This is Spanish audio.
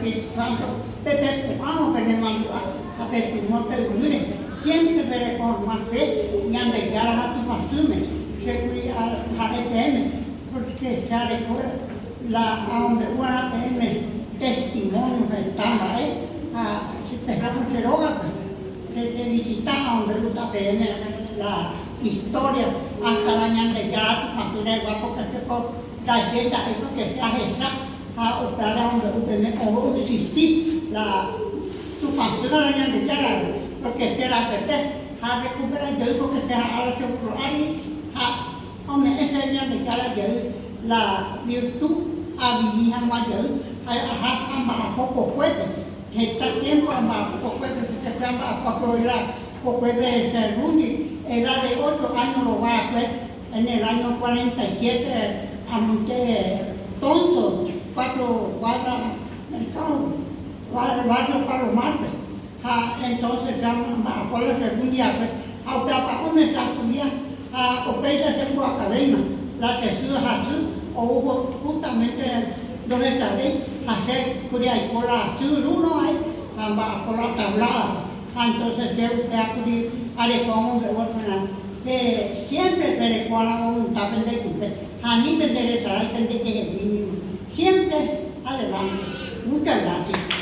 Espíritu Santo, Pepe, vamos a tener más a Pepe, no te olvides, siempre te reconoce, y anda y ya la tu masume, seguridad, a ETM, porque ya recuerda, la, a donde una ATM, testimonio que estaba ahí, si te dejamos ser hojas, se visitaba donde gusta ATM, la historia, hasta la ñanda y ya, más de guapo que se fue, la dieta, eso que se hace, a operar donde usted o existir la su pasión a la ñanda y ya, porque se la acepté, a recuperar, yo digo que se a la temporada, hombre, esa ñanda y ya, la virtud, a vivir a mayor, a poco fuerte, está tiempo a poco fuerte, se llama a poco puede ser útil, edad de 8 años lo va a hacer, en el año 47 a monte tonto, cuatro Marte. Entonces a por el segundo día, a para comenzar su día, a opera de su academia, la que se o hubo justamente dos estados, hacer curia y por la uno hay, por la tablada. Entonces yo te acudí a reconocer que siempre te recuerda un tapete de cumple, a mí me interesará el que siempre adelante. Muchas gracias.